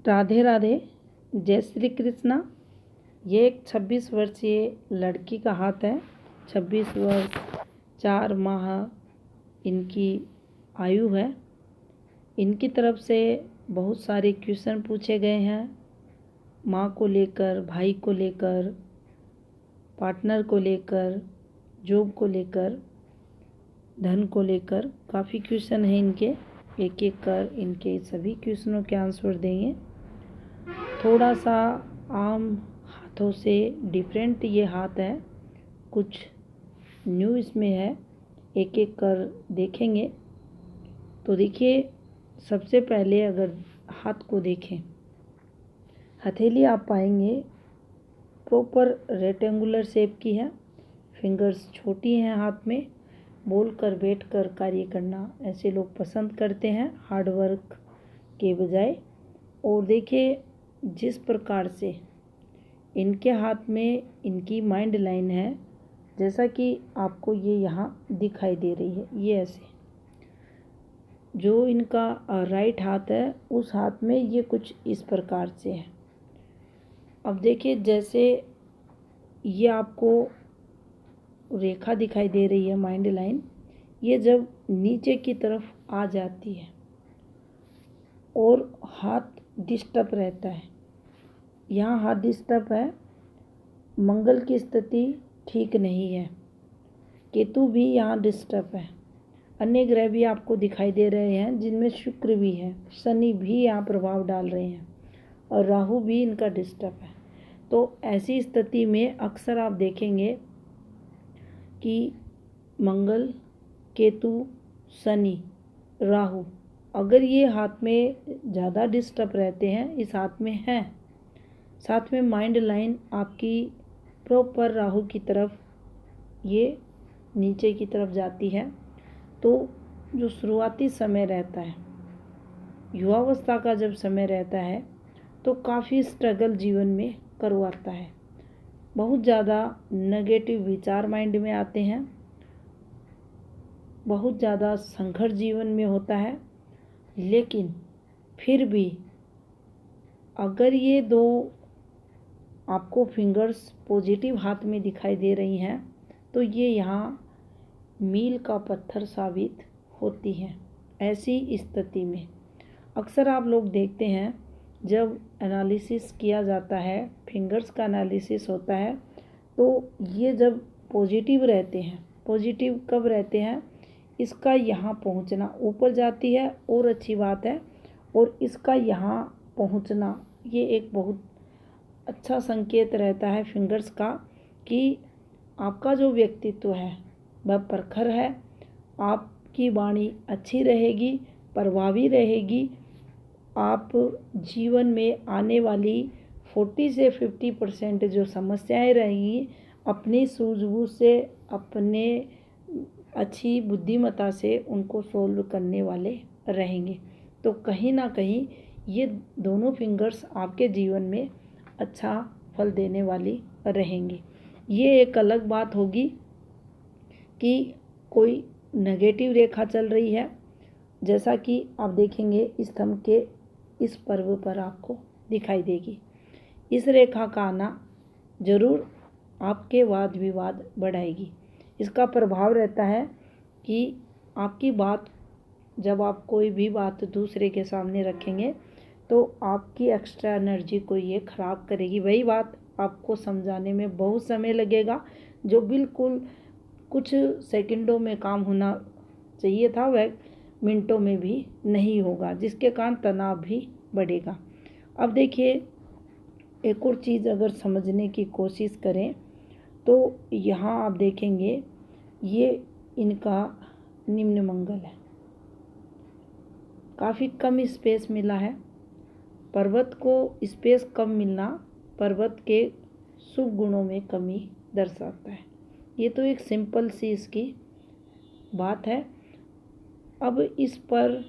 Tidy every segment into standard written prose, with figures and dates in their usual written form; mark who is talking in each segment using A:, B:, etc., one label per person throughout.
A: राधे राधे, जय श्री कृष्णा। ये एक 26 वर्षीय लड़की का हाथ है। 26 वर्ष 4 माह इनकी आयु है। इनकी तरफ से बहुत सारे क्वेश्चन पूछे गए हैं, माँ को लेकर, भाई को लेकर, पार्टनर को लेकर, जॉब को लेकर, धन को लेकर। काफ़ी क्वेश्चन हैं इनके। एक एक कर इनके सभी क्वेश्चनों के आंसर देंगे। थोड़ा सा आम हाथों से डिफरेंट ये हाथ है, कुछ न्यू इसमें है। एक एक कर देखेंगे। तो देखिए, सबसे पहले अगर हाथ को देखें, हथेली आप पाएंगे प्रॉपर रेक्टेंगुलर शेप की है। फिंगर्स छोटी हैं हाथ में। बोलकर बैठकर कार्य करना ऐसे लोग पसंद करते हैं, हार्ड वर्क के बजाय। और देखिए, जिस प्रकार से इनके हाथ में इनकी माइंड लाइन है, जैसा कि आपको ये यहाँ दिखाई दे रही है, ये ऐसे जो इनका राइट हाथ है, उस हाथ में ये कुछ इस प्रकार से है। अब देखिए, जैसे ये आपको रेखा दिखाई दे रही है, माइंड लाइन, ये जब नीचे की तरफ आ जाती है और हाथ डिस्टर्ब रहता है, यहाँ हाथ डिस्टर्ब है, मंगल की स्थिति ठीक नहीं है, केतु भी यहाँ डिस्टर्ब है, अन्य ग्रह भी आपको दिखाई दे रहे हैं जिनमें शुक्र भी है, शनि भी यहाँ प्रभाव डाल रहे हैं और राहु भी इनका डिस्टर्ब है। तो ऐसी स्थिति में अक्सर आप देखेंगे कि मंगल, केतु, शनि, राहु, अगर ये हाथ में ज़्यादा डिस्टर्ब रहते हैं, इस हाथ में हैं, साथ में माइंड लाइन आपकी प्रॉपर राहु की तरफ ये नीचे की तरफ जाती है, तो जो शुरुआती समय रहता है, युवावस्था का जब समय रहता है, तो काफ़ी स्ट्रगल जीवन में करवाता है। बहुत ज़्यादा नेगेटिव विचार माइंड में आते हैं, बहुत ज़्यादा संघर्ष जीवन में होता है। लेकिन फिर भी अगर ये दो आपको फिंगर्स पॉजिटिव हाथ में दिखाई दे रही हैं, तो ये यहाँ मील का पत्थर साबित होती हैं। ऐसी स्थिति में अक्सर आप लोग देखते हैं, जब एनालिसिस किया जाता है, फिंगर्स का एनालिसिस होता है, तो ये जब पॉजिटिव रहते हैं, पॉजिटिव कब रहते हैं, इसका यहाँ पहुँचना, ऊपर जाती है और अच्छी बात है, और इसका यहाँ पहुँचना ये एक बहुत अच्छा संकेत रहता है फिंगर्स का कि आपका जो व्यक्तित्व है वह प्रखर है, आपकी वाणी अच्छी रहेगी, प्रभावी रहेगी। आप जीवन में आने वाली 40 से 50% जो समस्याएं रहेंगी, अपनी सूझबूझ से, अपने अच्छी बुद्धिमत्ता से उनको सोल्व करने वाले रहेंगे। तो कहीं ना कहीं ये दोनों फिंगर्स आपके जीवन में अच्छा फल देने वाली रहेंगी। ये एक अलग बात होगी कि कोई नेगेटिव रेखा चल रही है, जैसा कि आप देखेंगे स्तंभ के इस पर्व पर आपको दिखाई देगी। इस रेखा का आना जरूर आपके वाद विवाद बढ़ाएगी। इसका प्रभाव रहता है कि आपकी बात, जब आप कोई भी बात दूसरे के सामने रखेंगे, तो आपकी एक्स्ट्रा एनर्जी को ये ख़राब करेगी। वही बात आपको समझाने में बहुत समय लगेगा, जो बिल्कुल कुछ सेकंडों में काम होना चाहिए था, वह मिनटों में भी नहीं होगा, जिसके कारण तनाव भी बढ़ेगा। अब देखिए, एक और चीज़ अगर समझने की कोशिश करें, तो यहाँ आप देखेंगे ये इनका निम्न मंगल है, काफ़ी कम स्पेस मिला है। पर्वत को स्पेस कम मिलना पर्वत के शुभ गुणों में कमी दर्शाता है। ये तो एक सिंपल सी इसकी बात है। अब इस पर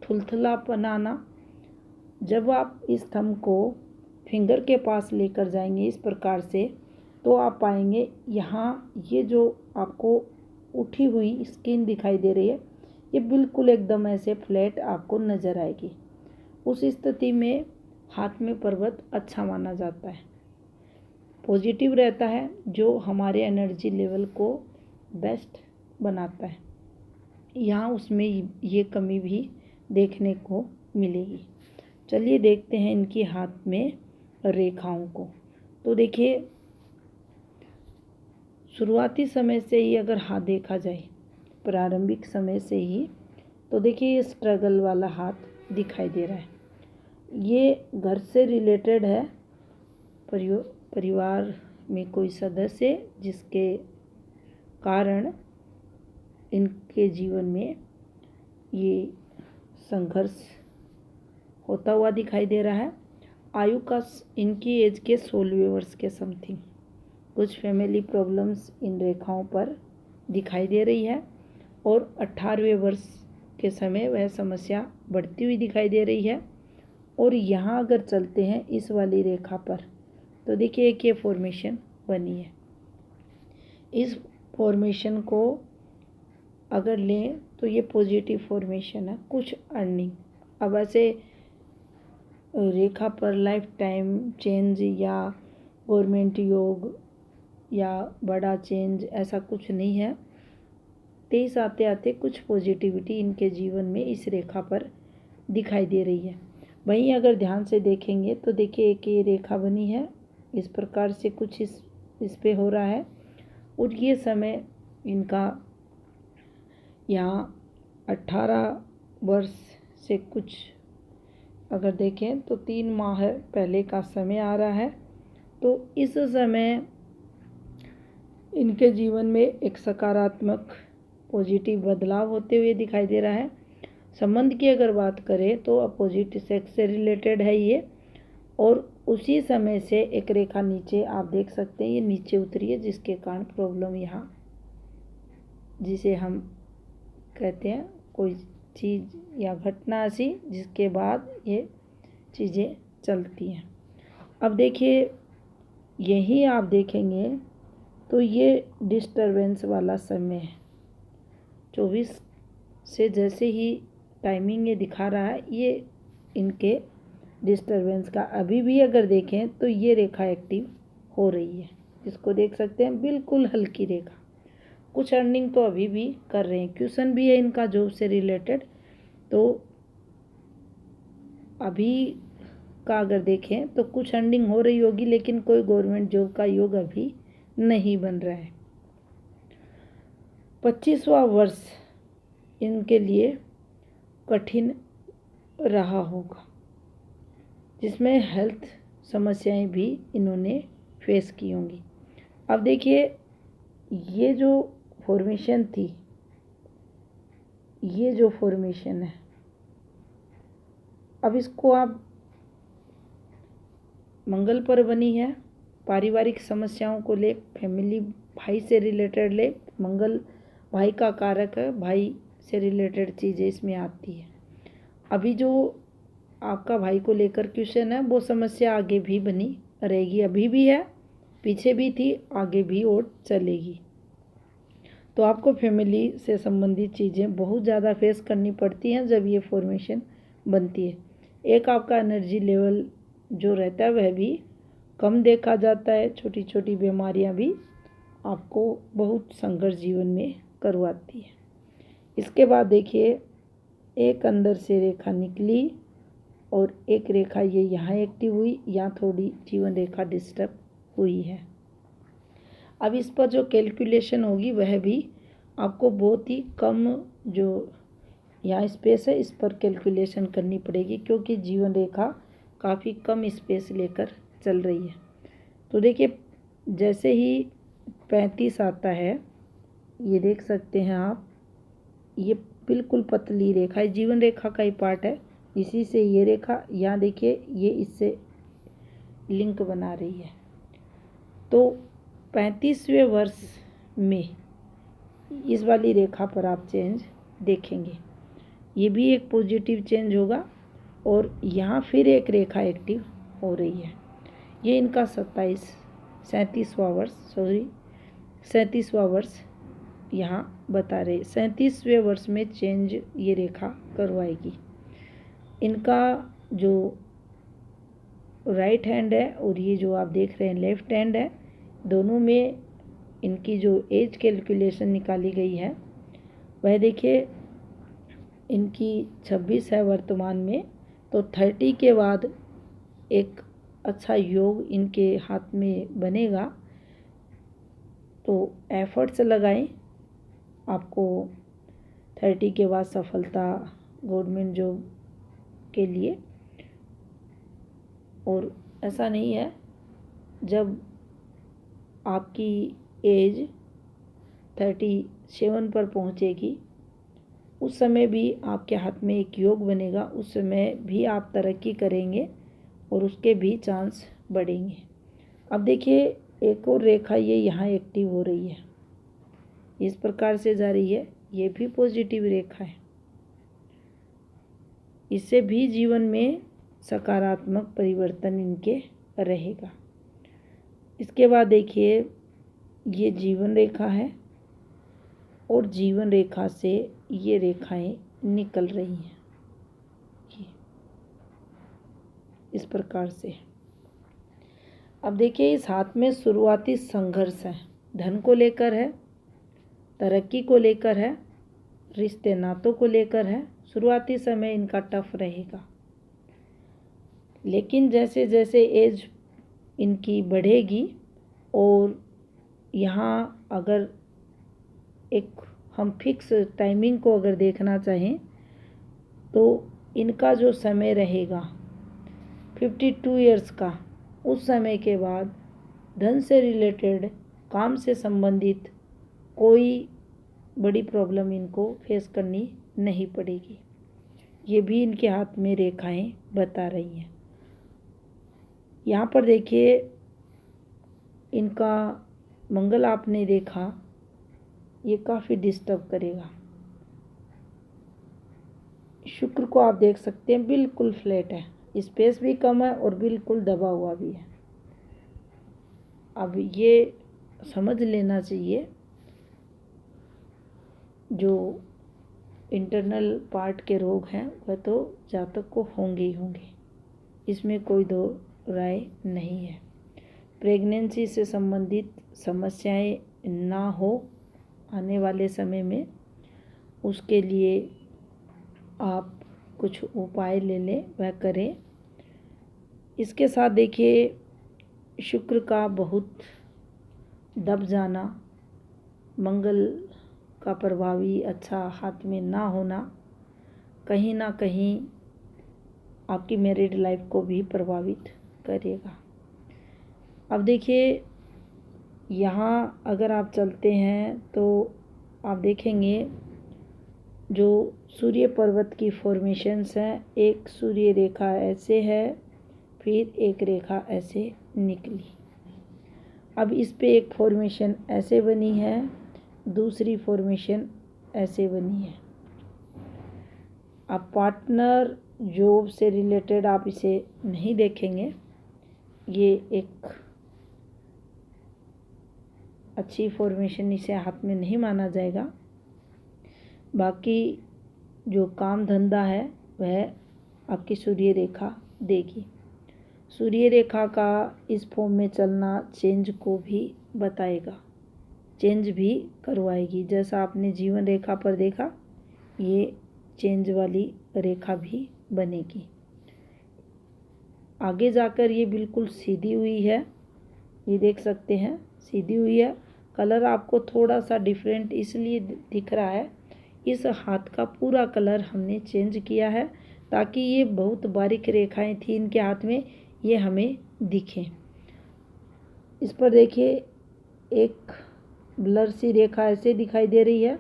A: थुलथुलापन आना, जब आप इस थंब को फिंगर के पास लेकर जाएंगे इस प्रकार से, तो आप पाएंगे यहाँ ये जो आपको उठी हुई स्किन दिखाई दे रही है, ये बिल्कुल एकदम ऐसे फ्लैट आपको नज़र आएगी। उस स्थिति में हाथ में पर्वत अच्छा माना जाता है, पॉजिटिव रहता है, जो हमारे एनर्जी लेवल को बेस्ट बनाता है। यहाँ उसमें ये कमी भी देखने को मिलेगी। चलिए देखते हैं इनकी हाथ में रेखाओं को। तो देखिए, शुरुआती समय से ही अगर हाथ देखा जाए, प्रारंभिक समय से ही, तो देखिए ये स्ट्रगल वाला हाथ दिखाई दे रहा है। ये घर से रिलेटेड है, परिवार में कोई सदस्य जिसके कारण इनके जीवन में ये संघर्ष होता हुआ दिखाई दे रहा है। आयु का इनकी एज के 16वें वर्ष के समथिंग कुछ फैमिली प्रॉब्लम्स इन रेखाओं पर दिखाई दे रही है, और 18वें वर्ष के समय वह समस्या बढ़ती हुई दिखाई दे रही है। और यहाँ अगर चलते हैं इस वाली रेखा पर, तो देखिए एक ये फॉर्मेशन बनी है। इस फॉर्मेशन को अगर लें तो ये पॉजिटिव फॉर्मेशन है, कुछ अर्निंग। अब ऐसे रेखा पर लाइफ टाइम चेंज या गवर्नमेंट योग या बड़ा चेंज ऐसा कुछ नहीं है। 23 आते आते कुछ पॉजिटिविटी इनके जीवन में इस रेखा पर दिखाई दे रही है। वहीं अगर ध्यान से देखेंगे तो देखिए एक ये रेखा बनी है, इस प्रकार से कुछ इस पे हो रहा है। और ये समय इनका यहाँ 18 वर्ष से कुछ अगर देखें तो 3 माह पहले का समय आ रहा है। तो इस समय इनके जीवन में एक सकारात्मक पॉजिटिव बदलाव होते हुए दिखाई दे रहा है। संबंध की अगर बात करें तो अपोजिट सेक्स से रिलेटेड है ये, और उसी समय से एक रेखा नीचे आप देख सकते हैं, ये नीचे उतरी है, जिसके कारण प्रॉब्लम यहाँ, जिसे हम कहते हैं कोई चीज़ या घटना ऐसी जिसके बाद ये चीज़ें चलती हैं। अब देखिए यही आप देखेंगे तो ये डिस्टरबेंस वाला समय है। 24 से जैसे ही टाइमिंग ये दिखा रहा है, ये इनके डिस्टरबेंस का अभी भी अगर देखें तो ये रेखा एक्टिव हो रही है, जिसको देख सकते हैं बिल्कुल हल्की रेखा। कुछ अर्निंग तो अभी भी कर रहे हैं, क्वेश्चन भी है इनका जॉब से रिलेटेड। तो अभी का अगर देखें तो कुछ अर्निंग हो रही होगी, लेकिन कोई गवर्नमेंट जॉब का योग अभी नहीं बन रहा है। 25वां वर्ष इनके लिए कठिन रहा होगा, जिसमें हेल्थ समस्याएं भी इन्होंने फेस की होंगी। अब देखिए ये जो फॉर्मेशन थी, ये जो फॉर्मेशन है, अब इसको आप मंगल पर बनी है, पारिवारिक समस्याओं को ले, फैमिली भाई से रिलेटेड ले, मंगल भाई का कारक है, भाई से रिलेटेड चीज़ें इसमें आती है। अभी जो आपका भाई को लेकर क्वेश्चन है, वो समस्या आगे भी बनी रहेगी, अभी भी है, पीछे भी थी, आगे भी और चलेगी। तो आपको फैमिली से संबंधित चीज़ें बहुत ज़्यादा फेस करनी पड़ती हैं जब ये फॉर्मेशन बनती है। एक आपका एनर्जी लेवल जो रहता है वह भी कम देखा जाता है, छोटी छोटी बीमारियां भी आपको बहुत संघर्ष जीवन में करवाती है। इसके बाद देखिए एक अंदर से रेखा निकली और एक रेखा ये यहाँ एक्टिव हुई, यहाँ थोड़ी जीवन रेखा डिस्टर्ब हुई है। अब इस पर जो कैलकुलेशन होगी वह भी आपको बहुत ही कम, जो यहाँ स्पेस है इस पर कैलकुलेशन करनी पड़ेगी, क्योंकि जीवन रेखा काफ़ी कम स्पेस लेकर चल रही है। तो देखिए जैसे ही 35 आता है, ये देख सकते हैं आप, ये बिल्कुल पतली रेखा है, जीवन रेखा का ही पार्ट है, इसी से ये रेखा यहाँ देखिए ये इससे लिंक बना रही है। तो 35वें वर्ष में इस वाली रेखा पर आप चेंज देखेंगे, ये भी एक पॉजिटिव चेंज होगा। और यहाँ फिर एक रेखा एक्टिव हो रही है, ये इनका 37वां वर्ष यहाँ बता रहे। 37वें वर्ष में चेंज ये रेखा करवाएगी। इनका जो राइट हैंड है और ये जो आप देख रहे हैं लेफ्ट हैंड है, दोनों में इनकी जो एज कैलकुलेशन निकाली गई है वह देखिए इनकी 26 है वर्तमान में। तो 30 के बाद एक अच्छा योग इनके हाथ में बनेगा। तो एफर्ट्स लगाएं, आपको 30 के बाद सफलता गवर्नमेंट जॉब के लिए। और ऐसा नहीं है, जब आपकी एज 37 पर पहुंचेगी उस समय भी आपके हाथ में एक योग बनेगा, उस समय भी आप तरक्की करेंगे और उसके भी चांस बढ़ेंगे। अब देखिए एक और रेखा ये यहाँ एक्टिव हो रही है, इस प्रकार से जा रही है, ये भी पॉजिटिव रेखा है। इससे भी जीवन में सकारात्मक परिवर्तन इनके रहेगा। इसके बाद देखिए ये जीवन रेखा है और जीवन रेखा से ये रेखाएं निकल रही हैं इस प्रकार से। अब देखिए इस हाथ में शुरुआती संघर्ष है, धन को लेकर है, तरक्की को लेकर है, रिश्ते नातों को लेकर है। शुरुआती समय इनका टफ रहेगा, लेकिन जैसे जैसे एज इनकी बढ़ेगी और यहाँ अगर एक हम फिक्स टाइमिंग को अगर देखना चाहें तो इनका जो समय रहेगा 52 इयर्स का, उस समय के बाद धन से रिलेटेड, काम से संबंधित कोई बड़ी प्रॉब्लम इनको फेस करनी नहीं पड़ेगी। ये भी इनके हाथ में रेखाएं बता रही हैं। यहाँ पर देखिए इनका मंगल आपने देखा ये काफ़ी डिस्टर्ब करेगा। शुक्र को आप देख सकते हैं बिल्कुल फ्लैट है, स्पेस भी कम है और बिल्कुल दबा हुआ भी है। अब ये समझ लेना चाहिए जो इंटरनल पार्ट के रोग हैं वह तो जातक को होंगे ही होंगे, इसमें कोई दो राय नहीं है। प्रेगनेंसी से संबंधित समस्याएं ना हो आने वाले समय में, उसके लिए आप कुछ उपाय ले लें, वह करें। इसके साथ देखिए शुक्र का बहुत दब जाना, मंगल का प्रभावी अच्छा हाथ में ना होना कहीं ना कहीं आपकी मैरिड लाइफ को भी प्रभावित करेगा। अब देखिए यहाँ अगर आप चलते हैं तो आप देखेंगे जो सूर्य पर्वत की फॉर्मेशंस हैं, एक सूर्य रेखा ऐसे है, फिर एक रेखा ऐसे निकली। अब इस पे एक फॉर्मेशन ऐसे बनी है, दूसरी फॉर्मेशन ऐसे बनी है। अब पार्टनर जॉब से रिलेटेड आप इसे नहीं देखेंगे, ये एक अच्छी फॉर्मेशन इसे हाथ में नहीं माना जाएगा। बाकी जो काम धंधा है वह आपकी सूर्य रेखा देगी। सूर्य रेखा का इस फॉर्म में चलना चेंज को भी बताएगा, चेंज भी करवाएगी। जैसा आपने जीवन रेखा पर देखा, ये चेंज वाली रेखा भी बनेगी। आगे जाकर ये बिल्कुल सीधी हुई है, ये देख सकते हैं सीधी हुई है। कलर आपको थोड़ा सा डिफरेंट इसलिए दिख रहा है, इस हाथ का पूरा कलर हमने चेंज किया है ताकि ये बहुत बारीक रेखाएं थी इनके हाथ में, ये हमें दिखें। इस पर देखिए एक ब्लर सी रेखा ऐसे दिखाई दे रही है,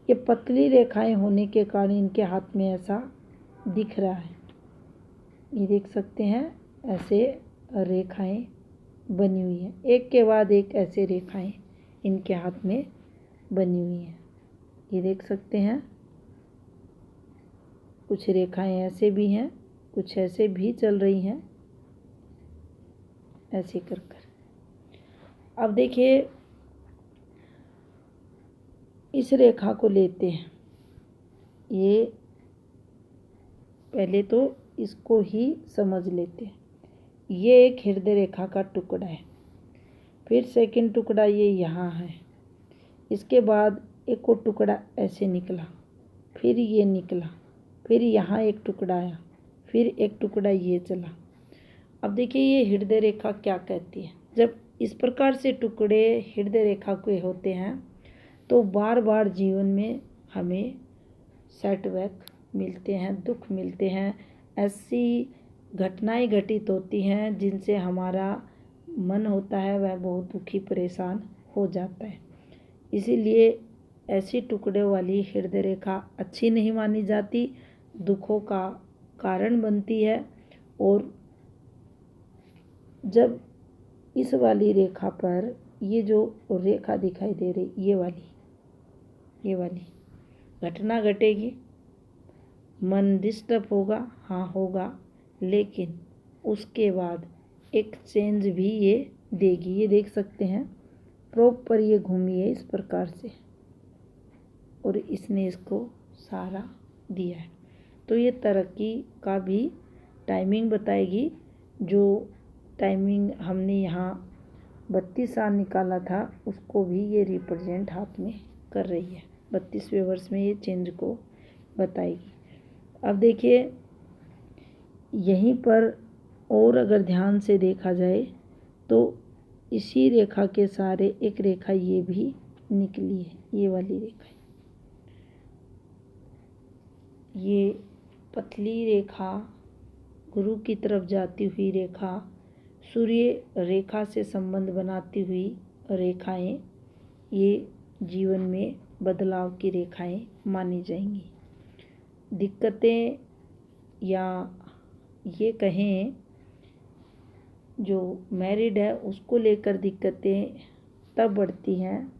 A: ये पतली रेखाएं होने के कारण इनके हाथ में ऐसा दिख रहा है। ये देख सकते हैं ऐसे रेखाएं बनी हुई हैं, एक के बाद एक ऐसे रेखाएं इनके हाथ में बनी हुई हैं। ये देख सकते हैं कुछ रेखाएं ऐसे भी हैं, कुछ ऐसे भी चल रही हैं, ऐसे कर कर। अब देखिए इस रेखा को लेते हैं, ये पहले तो इसको ही समझ लेते हैं। ये एक हृदय रेखा का टुकड़ा है। फिर सेकंड टुकड़ा ये यहाँ है। इसके बाद एक और टुकड़ा ऐसे निकला, फिर ये निकला, फिर यहाँ एक टुकड़ा आया, फिर एक टुकड़ा ये चला। अब देखिए ये हृदय रेखा क्या कहती है। जब इस प्रकार से टुकड़े हृदय रेखा के होते हैं तो बार बार जीवन में हमें सेटबैक मिलते हैं, दुख मिलते हैं, ऐसी घटनाएं घटित होती हैं जिनसे हमारा मन होता है वह बहुत दुखी परेशान हो जाता है। इसीलिए ऐसी टुकड़े वाली हृदय रेखा अच्छी नहीं मानी जाती, दुखों का कारण बनती है। और जब इस वाली रेखा पर ये जो रेखा दिखाई दे रही, ये वाली घटना घटेगी, मन डिस्टर्ब होगा, हाँ होगा, लेकिन उसके बाद एक चेंज भी ये देगी। ये देख सकते हैं प्रॉपर ये घूमी है इस प्रकार से और इसने इसको सहारा दिया है। तो ये तरक्की का भी टाइमिंग बताएगी। जो टाइमिंग हमने यहाँ 32 साल निकाला था उसको भी ये रिप्रेजेंट हाथ में कर रही है। 32वें वर्ष में ये चेंज को बताएगी। अब देखिए यहीं पर और अगर ध्यान से देखा जाए तो इसी रेखा के सारे एक रेखा ये भी निकली है, ये वाली रेखा, ये पतली रेखा, गुरु की तरफ जाती हुई रेखा, सूर्य रेखा से संबंध बनाती हुई रेखाएं, ये जीवन में बदलाव की रेखाएं मानी जाएंगी। दिक्कतें या ये कहें जो मैरिड है उसको लेकर दिक्कतें तब बढ़ती हैं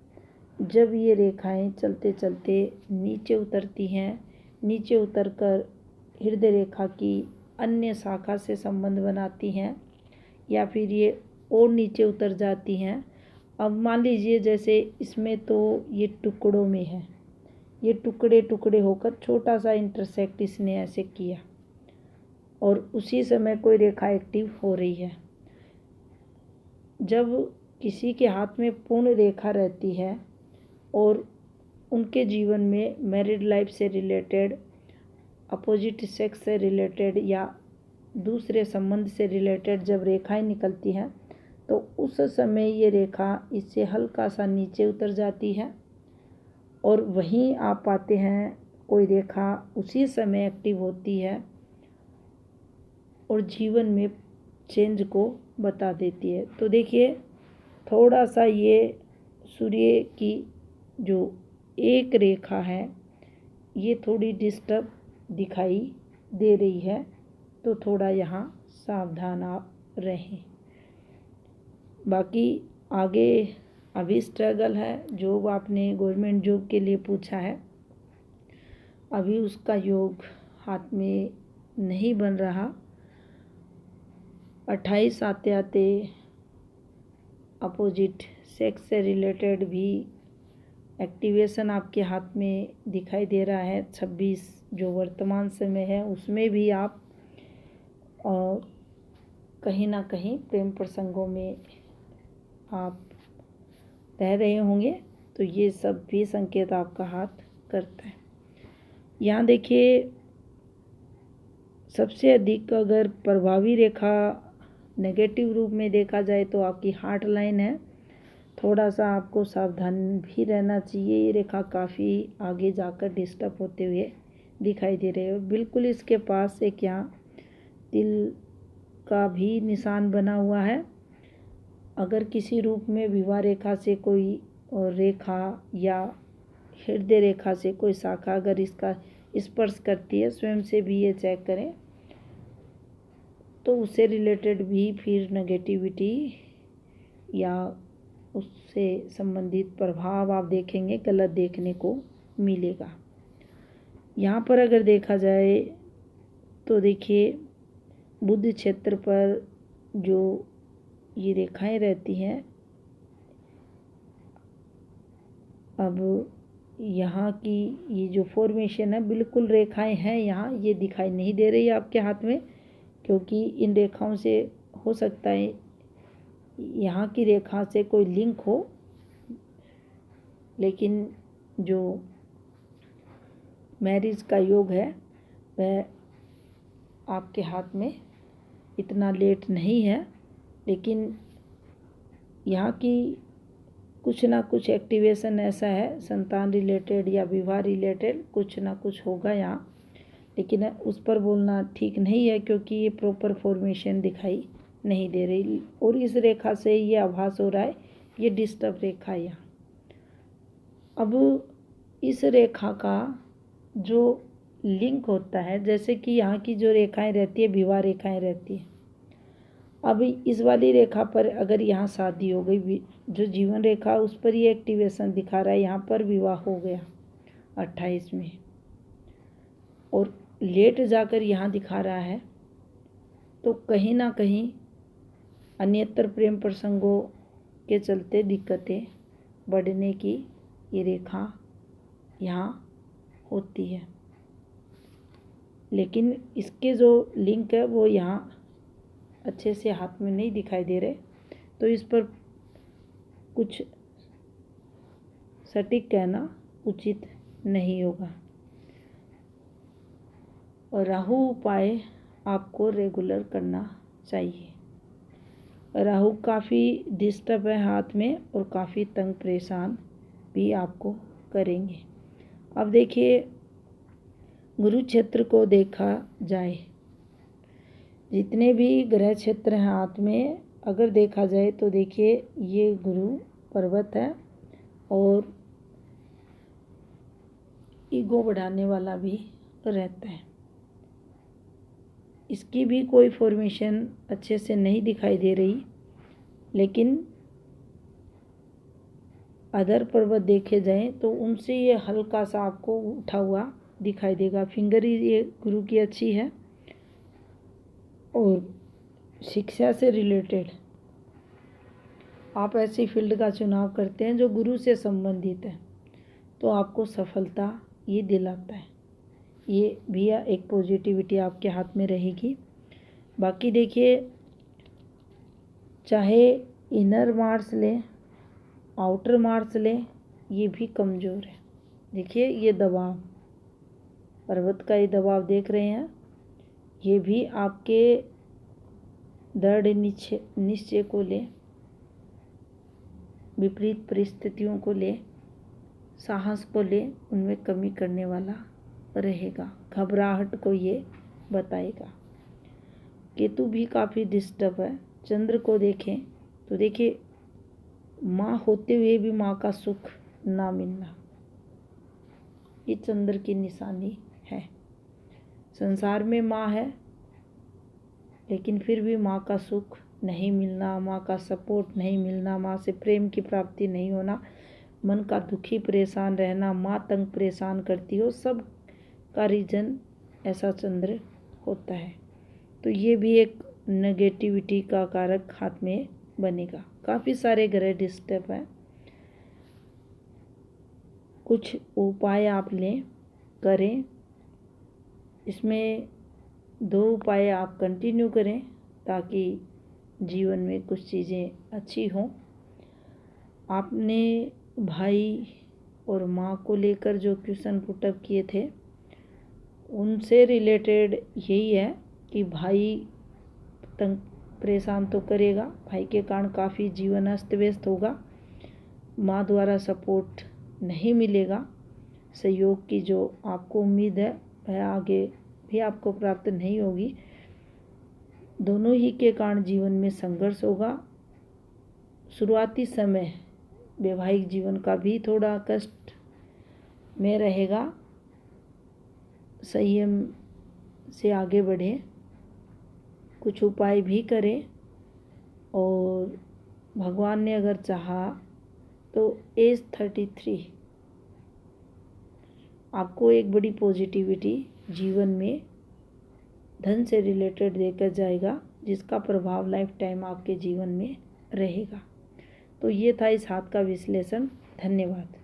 A: जब ये रेखाएं चलते चलते नीचे उतरती हैं, नीचे उतरकर हृदय रेखा की अन्य शाखा से संबंध बनाती हैं या फिर ये और नीचे उतर जाती हैं। अब मान लीजिए जैसे इसमें तो ये टुकड़ों में है, ये टुकड़े टुकड़े होकर छोटा सा इंटरसेक्ट इसने ऐसे किया और उसी समय कोई रेखा एक्टिव हो रही है। जब किसी के हाथ में पूर्ण रेखा रहती है और उनके जीवन में मैरिड लाइफ से रिलेटेड, अपोजिट सेक्स से रिलेटेड या दूसरे संबंध से रिलेटेड जब रेखाएं निकलती हैं तो उस समय ये रेखा इससे हल्का सा नीचे उतर जाती है और वहीं आप पाते हैं कोई रेखा उसी समय एक्टिव होती है और जीवन में चेंज को बता देती है। तो देखिए थोड़ा सा ये सूर्य की जो एक रेखा है ये थोड़ी डिस्टर्ब दिखाई दे रही है, तो थोड़ा यहाँ सावधान आप रहें। बाकी आगे अभी स्ट्रगल है, जॉब आपने गवर्नमेंट जॉब के लिए पूछा है, अभी उसका योग हाथ में नहीं बन रहा। 28 आते आते अपोजिट सेक्स से रिलेटेड भी एक्टिवेशन आपके हाथ में दिखाई दे रहा है। 26 जो वर्तमान समय है उसमें भी आप कहीं ना कहीं प्रेम प्रसंगों में आप रह रहे होंगे, तो ये सब भी संकेत आपका हाथ करता है। यहाँ देखिए सबसे अधिक अगर प्रभावी रेखा नेगेटिव रूप में देखा जाए तो आपकी हार्ट लाइन है। थोड़ा सा आपको सावधान भी रहना चाहिए। ये रेखा काफ़ी आगे जाकर डिस्टर्ब होते हुए दिखाई दे रहे हो। बिल्कुल इसके पास एक यहाँ तिल का भी निशान बना हुआ है। अगर किसी रूप में विवाह रेखा से कोई और रेखा या हृदय रेखा से कोई शाखा अगर इसका स्पर्श करती है, स्वयं से भी ये चेक करें, तो उससे रिलेटेड भी फिर नेगेटिविटी या उससे संबंधित प्रभाव आप देखेंगे गलत देखने को मिलेगा। यहाँ पर अगर देखा जाए तो देखिए बुध क्षेत्र पर जो ये रेखाएं रहती हैं, अब यहाँ की ये जो फॉर्मेशन है बिल्कुल रेखाएं हैं यहाँ, ये दिखाई नहीं दे रही है आपके हाथ में, क्योंकि इन रेखाओं से हो सकता है यहाँ की रेखा से कोई लिंक हो, लेकिन जो मैरिज का योग है वह आपके हाथ में इतना लेट नहीं है, लेकिन यहाँ की कुछ ना कुछ एक्टिवेशन ऐसा है, संतान रिलेटेड या विवाह रिलेटेड कुछ ना कुछ होगा यहाँ, लेकिन उस पर बोलना ठीक नहीं है क्योंकि ये प्रॉपर फॉर्मेशन दिखाई नहीं दे रही। और इस रेखा से ये आभास हो रहा है ये डिस्टर्ब रेखा है यहाँ। अब इस रेखा का जो लिंक होता है, जैसे कि यहाँ की जो रेखाएं रहती है विवाह रेखाएं रहती है, अब इस वाली रेखा पर अगर यहाँ शादी हो गई, जो जीवन रेखा उस पर ये एक्टिवेशन दिखा रहा है, यहाँ पर विवाह हो गया 28 में और लेट जाकर यहाँ दिखा रहा है, तो कहीं ना कहीं अन्यत्र प्रेम प्रसंगों के चलते दिक्कतें बढ़ने की ये रेखा यहाँ होती है। लेकिन इसके जो लिंक है वो यहाँ अच्छे से हाथ में नहीं दिखाई दे रहे, तो इस पर कुछ सटीक कहना उचित नहीं होगा। और राहु उपाय आपको रेगुलर करना चाहिए। राहु काफ़ी डिस्टर्ब है हाथ में और काफ़ी तंग परेशान भी आपको करेंगे। अब देखिए गुरु क्षेत्र को देखा जाए, जितने भी ग्रह क्षेत्र हैं हाथ में अगर देखा जाए तो देखिए ये गुरु पर्वत है और ईगो बढ़ाने वाला भी रहता है। इसकी भी कोई फॉर्मेशन अच्छे से नहीं दिखाई दे रही, लेकिन अदर पर्वत देखे जाएं तो उनसे ये हल्का सा आपको उठा हुआ दिखाई देगा। फिंगर ही ये गुरु की अच्छी है और शिक्षा से रिलेटेड आप ऐसी फील्ड का चुनाव करते हैं जो गुरु से संबंधित है, तो आपको सफलता ये दिलाता है। ये भी एक पॉजिटिविटी आपके हाथ में रहेगी। बाकी देखिए चाहे इनर मार्स ले आउटर मार्स ले, ये भी कमज़ोर है। देखिए ये दबाव, पर्वत का ये दबाव देख रहे हैं, ये भी आपके दृढ़ निश्चय को ले, विपरीत परिस्थितियों को ले, साहस को ले, उनमें कमी करने वाला रहेगा। घबराहट को ये बताएगा। केतु भी काफ़ी डिस्टर्ब है। चंद्र को देखें तो देखिए माँ होते हुए भी माँ का सुख ना मिलना, ये चंद्र की निशानी है। संसार में माँ है लेकिन फिर भी माँ का सुख नहीं मिलना, माँ का सपोर्ट नहीं मिलना, माँ से प्रेम की प्राप्ति नहीं होना, मन का दुखी परेशान रहना, माँ तंग परेशान करती हो, सब का रीजन ऐसा चंद्र होता है। तो ये भी एक नेगेटिविटी का कारक हाथ में बनेगा। काफ़ी सारे ग्रह डिस्टर्ब हैं। कुछ उपाय आप लें करें, इसमें 2 उपाय आप कंटिन्यू करें ताकि जीवन में कुछ चीज़ें अच्छी हों। आपने भाई और माँ को लेकर जो क्वेश्चन पुटअप किए थे उनसे रिलेटेड यही है कि भाई तंग परेशान तो करेगा, भाई के कारण काफ़ी जीवन अस्त व्यस्त होगा, माँ द्वारा सपोर्ट नहीं मिलेगा, सहयोग की जो आपको उम्मीद है वह आगे भी आपको प्राप्त नहीं होगी। दोनों ही के कारण जीवन में संघर्ष होगा। शुरुआती समय वैवाहिक जीवन का भी थोड़ा कष्ट में रहेगा। संयम से आगे बढ़ें, कुछ उपाय भी करें और भगवान ने अगर चाहा तो एज 33 आपको एक बड़ी पॉजिटिविटी जीवन में धन से रिलेटेड देकर जाएगा, जिसका प्रभाव लाइफ टाइम आपके जीवन में रहेगा। तो ये था इस हाथ का विश्लेषण। धन्यवाद।